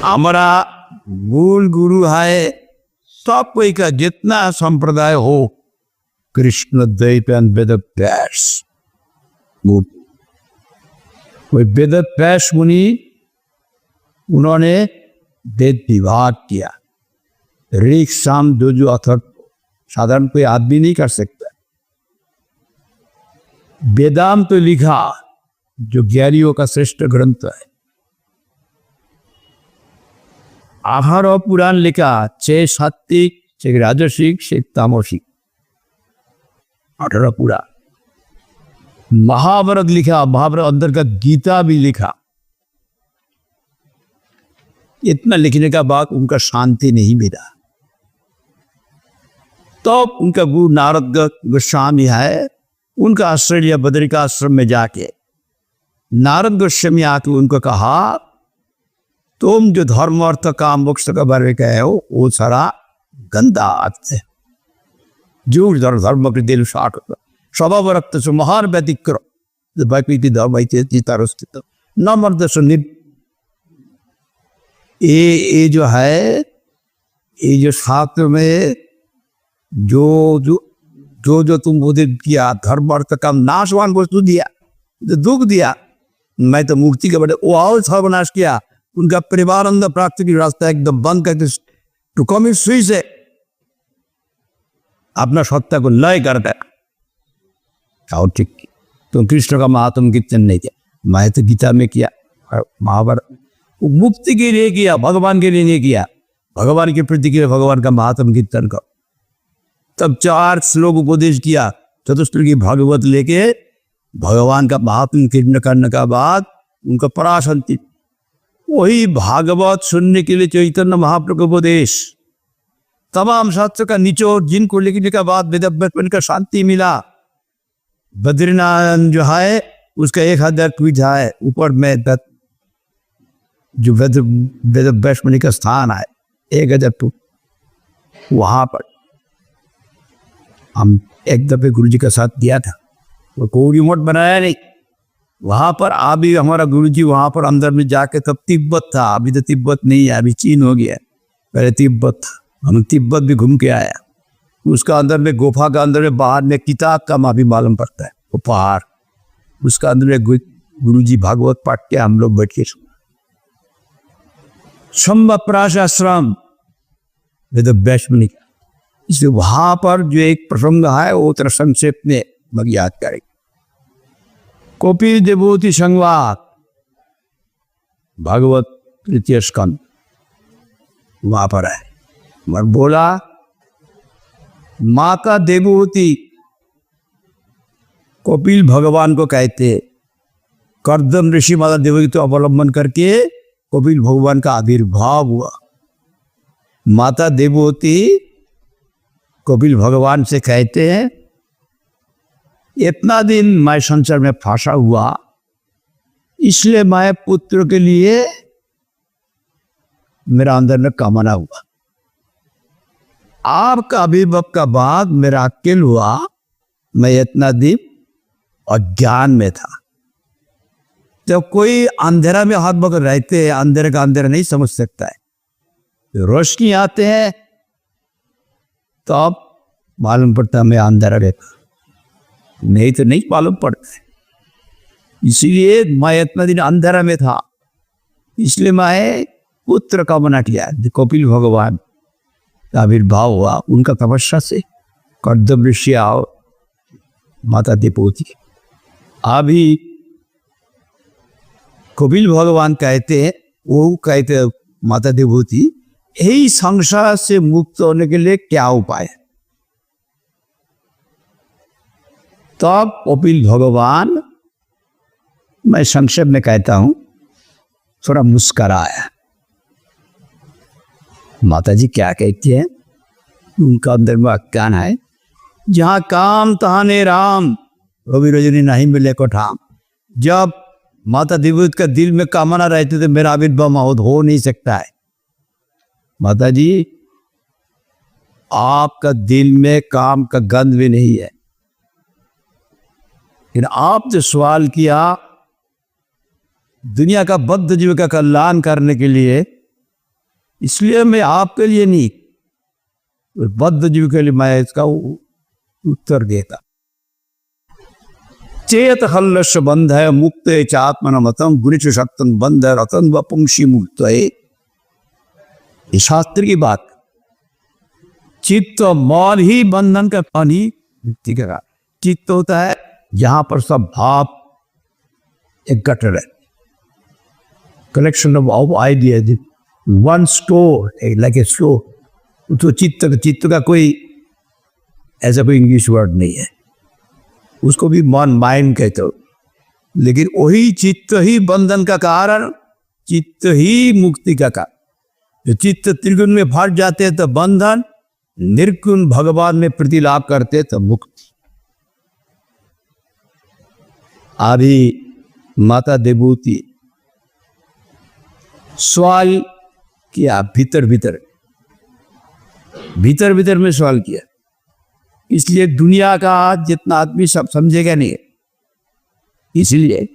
हमारा मूल गुरु है सब कोई का जितना संप्रदाय हो कृष्ण द्वैपायन वेद व्यास कोई वेद व्यास मुनि उन्होंने वेद विभाग किया। ऋग साम जो अथर्व साधारण कोई आदमी नहीं कर सकता। वेदांत तो लिखा जो ज्ञानियों का श्रेष्ठ ग्रंथ है। आहार और पुराण लिखा 6 सात्विक 6 राजसिक 6 तामसिक 18 पुराण। महाभारत लिखा, महाभारत अंतर्गत गीता भी लिखा। इतना लिखने का बाद उनका शांति नहीं मिला। तो उनका गुरु नारद गोस्वामी है, उनका आश्रय लिया बद्रिकाश्रम में जाके। नारद गोस्वामी आके उनको कहा तुम जो धर्म अर्थ काम मोक्ष का बारे में कहे हो वो सारा गंदा अर्थ है। जो धर्म के दिल साठ स्वभाव रक्त से महान व्यतिक्रम वैपीति धर्म स्थित न मर्द सुनिर। ये जो है ये जो शास्त्र में जो जो जो जो तुम बोधित किया धर्म अर्थ काम नाशवान वस्तु दिया, दुख दिया, मैं तो मुक्ति के बड़े वो और सर्वनाश किया। उनका परिवारानंद प्राप्ति की रास्ता एकदम बंद करके टू कमिट सुइसाइड अपना सत्ता को लय कर दिया। और ठीक तुम कृष्ण का महात्म कीर्तन नहीं किया, मैं तो गीता में किया। महाभारत मुक्ति के लिए किया, भगवान के लिए नहीं किया। भगवान के प्रति के भगवान का महात्म कीर्तन करो। तब 4 श्लोक उपदेश किया, चतुश्लोकी भागवत लेके भगवान का महात्म कीर्तन करने का बाद उनका पराशक्ति वही भागवत सुनने के लिए चैतन्य महाप्रभु उपदेश तमाम शास्त्र का निचोड़ जिनको लिखने का बाद वेद का शांति मिला। बद्रीनाथ जो है उसका 1000 ट्वीट है ऊपर में जो वेद वैष्णवी का स्थान है 1000 फुट वहां पर हम एक दफे गुरु जी का साथ दिया था। वो कोई रिमोट बनाया नहीं, वहां पर अभी हमारा गुरु जी वहां पर अंदर में जाके तब तिब्बत था, अभी तो तिब्बत नहीं है, अभी चीन हो गया, पहले तिब्बत था। हम तिब्बत भी घूम के आया। उसका अंदर में गुफा का अंदर में बाहर में किताब का माँ भी मालूम पड़ता है वो पहाड़, उसका अंदर में गुरु जी भागवत पाठ के हम लोग बैठ के संवप्राश आश्रम वेद वैष्णवी का। इसलिए वहां पर जो एक प्रसंग है वो तरह संक्षेप में याद करेंगे। कपिल देवहूति संवाद भागवत 3 स्कंद वहां पर है। मैं बोला माता देवहूति कपिल भगवान को कहते, कर्दम ऋषि माता देवहूति तो अवलंबन करके कपिल भगवान का आविर्भाव हुआ। माता देवहूति कपिल भगवान से कहते हैं इतना दिन मैं संसार में फंसा हुआ, इसलिए मैं पुत्र के लिए मेरा अंदर में कामना हुआ। आपका आविर्भाव का बाद मेरा अकेल हुआ, मैं इतना दिन अज्ञान में था। जब कोई अंधेरा में हाथ पकड़ रहते हैं, अंधेरे का अंधेरा नहीं समझ सकता है। रोशनी आते हैं तो अब मालूम पड़ता मैं अंधेरा रहता, नहीं तो नहीं मालूम पड़ता। इसीलिए मैं इतना दिन अंधेरा में था, इसलिए मैं पुत्र का कामना किया। कपिल भगवान का आविर्भाव हुआ उनका तपस्या से। कर्दम ऋषि आओ माता देवहूति। अभी कपिल भगवान कहते हैं, वो कहते माता देवहूति यही संसार से मुक्त होने के लिए क्या उपाय है? तब कपिल भगवान, मैं संक्षेप में कहता हूं, थोड़ा मुस्कराया। माता जी क्या कहती है? उनका अंदर में अज्ञान है। जहां काम तहाने राम, रवि रजनी नहीं मिले को ठाम। जब माता देवहूति का दिल में कामना रहती तो मेरा आविर्भाव हो नहीं सकता है। माता जी आपका दिल में काम का गंध भी नहीं है, लेकिन आप जो सवाल किया दुनिया का बद्ध जीव का कल्याण करने के लिए इसलिए मैं आपके लिए नहीं, बद्ध जीव के लिए मैं इसका उत्तर देता। चेत हल्लश बंध है मुक्त चात्मन मतम गुरिच शक्तन बंध है रतन व पुंशी मुक्त है। ये शास्त्र की बात। चित्त मौन ही बंधन का पानी मुक्ति का। चित्त होता है जहां पर सब भाव एकत्र है, collection of ideas, one store, like a store. तो चित्त का कोई ऐसा कोई इंग्लिश वर्ड नहीं है, उसको भी मन माइंड कहते हो। लेकिन वही चित्त ही बंधन का कारण, चित्त ही मुक्ति का कारण। जो चित्त त्रिगुण में फट जाते हैं तो बंधन, निर्गुण भगवान में प्रतिलाभ करते तो मुक्ति। अभी माता देवूती सवाल किया, भीतर भीतर में सवाल किया। इसलिए दुनिया का जितना आदमी सब समझेगा नहीं, इसलिए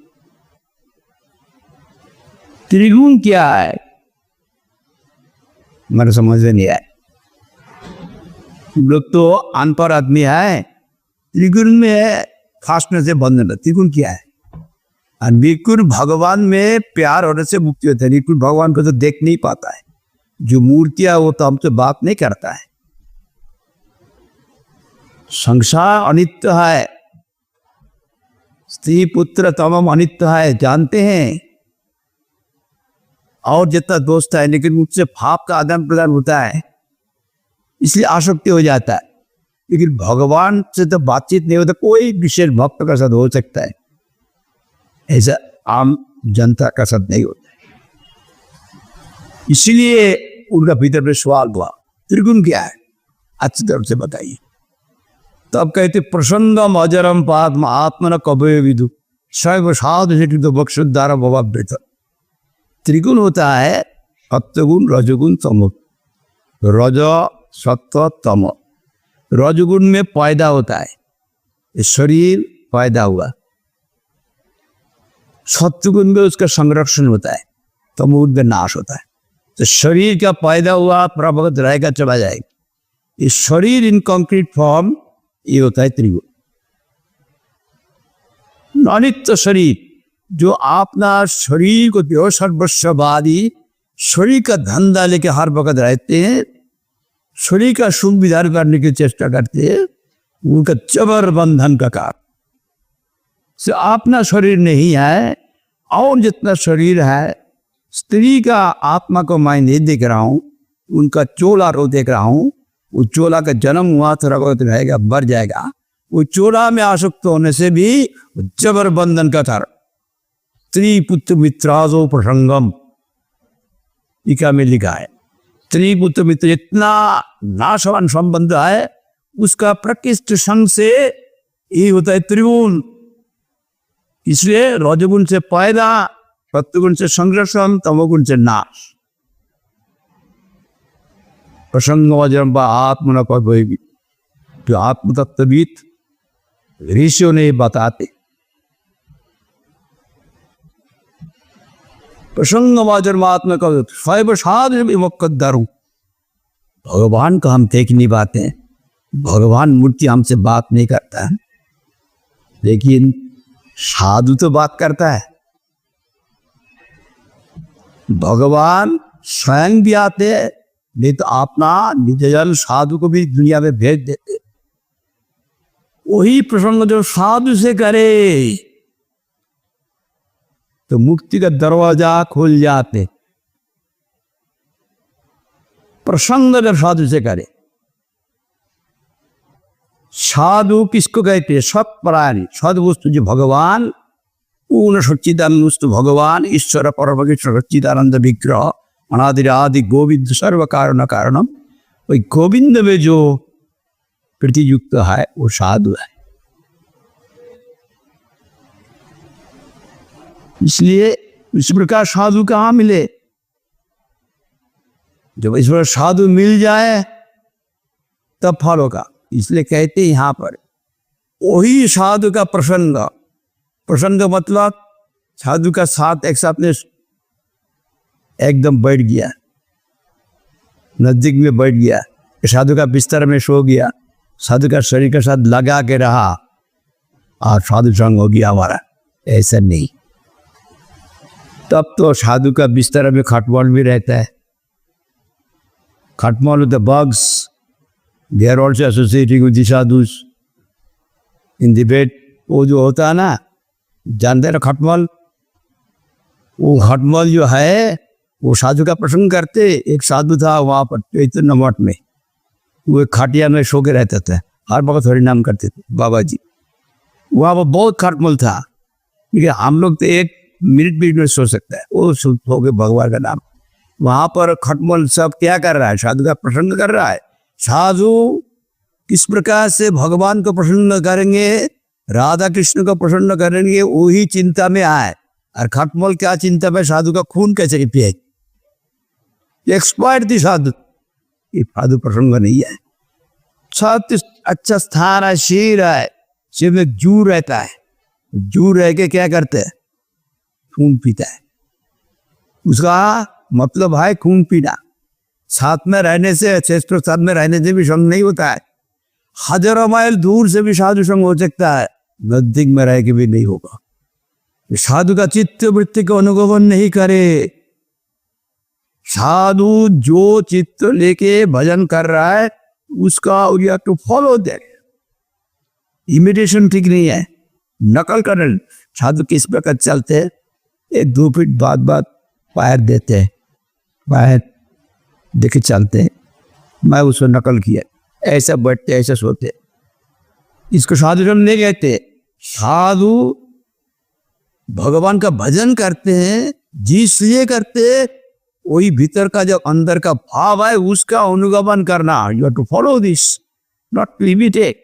त्रिगुण क्या है मेरे समझ में नहीं आया। लोग तो अनपढ़ आदमी है, त्रिगुण में फास्टनेस से बंधन। त्रिगुण क्या है? और निर्गुण भगवान में प्यार होने से मुक्ति होता है। निर्गुण भगवान को तो देख नहीं पाता है, जो मूर्तियां वो तो हमसे बात नहीं करता है। संसार अनित्य है, स्त्री पुत्र तमाम अनित्य है, जानते हैं। और जितना दोस्त है, लेकिन मुझसे भाव का आदान प्रदान होता है, इसलिए आसक्ति हो जाता है। लेकिन भगवान से तो बातचीत नहीं होता। कोई विशेष भक्त का साथ हो सकता है, ऐसा आम जनता का साथ नहीं होता है। इसलिए उनका भीतर में सवाल हुआ, त्रिगुण क्या है? अच्छी तरह से बताइए। तब कहते प्रसन्नम अजरम पात्म आत्मन कबे विदु शैव साधु बक्षुद्धारा भवा बेहतर। त्रिगुण होता है सत्वगुण, रजगुण, तमोगुण। रज सत्व तम। रजगुण में पैदा होता है शरीर, पैदा हुआ। सत्वगुण में उसका संरक्षण होता है, तमोगुण में नाश होता है। तो शरीर का पैदा हुआ प्रभगत रहेगा, चला जाएगा। इस शरीर इन कॉन्क्रीट फॉर्म, ये होता है त्रिगुण। अनित्य शरीर, जो अपना शरीर को देव सर्वस्ववादी, शरीर का धंधा लेके हर वक्त रहते हैं, शरीर का सुख विधान करने की चेष्टा करते हैं, उनका जबर बंधन का कारण से अपना शरीर नहीं है। और जितना शरीर है, स्त्री का आत्मा को मैं नहीं देख रहा हूं, उनका चोला रो देख रहा हूं। वो चोला का जन्म हुआ, थोड़ा बहुत रहेगा, बढ़ जाएगा। वो चोला में आसक्त होने से भी जबर बंधन का कारण। स्त्री पुत्र मित्राजो प्रसंगम, टीका में लिखा है। स्त्री पुत्र मित्र इतना नाशवान संबंध है, उसका प्रकृष्ट संग से ये होता है त्रिगुण। इसलिए रजगुण से पैदा, सत्वगुण से संरक्षण, तमोगुण से नाश। प्रसंग वजन आत्म न कोई, जो आत्म तत्वविद ऋषियों ने बताते। प्रसंग वजन आत्म का शैव साधु विमुक्तदारू। भगवान को हम देख नहीं पाते हैं, भगवान मूर्ति हमसे बात नहीं करता है, लेकिन साधु तो बात करता है। भगवान स्वयं भी आते हैं, नहीं तो अपना निजजन साधु को भी दुनिया में भेज देते। वही प्रसंग जो साधु से करे तो मुक्ति का दरवाजा खुल जाते। प्रसंग जब साधु से करे, साधु किसको कहते हैं? सत्परायण, सद्वस्तु जो भगवान, पूर्ण सच्चिदानंद वस्तु भगवान ईश्वर परमेश्वर सच्चिदानंद विग्रह अनादि आदि गोविंद सर्व कारण कारणम। वही गोविंद में जो प्रतियुक्त है वो साधु है। इसलिए इस प्रकार साधु कहाँ मिले? जब इस प्रकार साधु मिल जाए तब फल होगा। इसलिए कहते हैं यहां पर वही साधु का प्रसंग। प्रसंग मतलब साधु का साथ एक साथ में एकदम बैठ गया, नजदीक में बैठ गया, साधु का बिस्तर में सो गया, साधु का शरीर के साथ लगा के रहा और साधु संग हो गया हमारा। ऐसा नहीं, तब तो साधु का बिस्तर में खटमल भी रहता है। खटमल the bugs, they are also associating with the sadhus in the bed. वो जो होता है ना, जानते ना खटमल, वो खटमल जो है वो साधु का प्रसंग करते। एक साधु था वहाँ पर चैतन्य मठ में, वो खाटिया में सो के रहते थे, हर वक्त हरि नाम करते थे बाबा जी। वहाँ पर बहुत खटमल था, क्योंकि हम लोग तो 1 मिनट भी नहीं सो सकता है, वो सो के भगवान का नाम। वहाँ पर खटमल सब क्या कर रहा है? साधु का प्रसंग कर रहा है। साधु किस प्रकार से भगवान को प्रसन्न करेंगे, राधा कृष्ण को प्रसन्न करेंगे, वही चिंता में आए। और खटमल क्या चिंता में? साधु का खून कैसे पिए, एक्सपर्ट थी साधु। ये साधु प्रसंग नहीं है। सब अच्छा स्थान है, शेर है, शेर में जू रहता है, जू रह के क्या करते हैं? खून पीता है। उसका मतलब है खून पीना। साथ में रहने से, श्रेष्ठ साथ में रहने से भी संग नहीं होता है। हजारों माइल दूर से भी साधु संग हो सकता है, नजदीक में रह के भी नहीं होगा। साधु का चित्त वृत्ति को अनुगमन नहीं करे। साधु जो चित्त लेके भजन कर रहा है उसका you have to follow that. Imitation ठीक नहीं है, नकल करना। साधु किस प्रकार चलते हैं, 1-2 फीट बाद पैर देते हैं, पैर देखे चलते हैं। मैं उसको नकल किया, ऐसा बैठते ऐसा सोते। इसको साधु संग नहीं कहते। साधु भगवान का भजन करते हैं, जिसलिए करते वही भीतर का जो अंदर का भाव है उसका अनुगमन करना। You have to follow this, not limit it.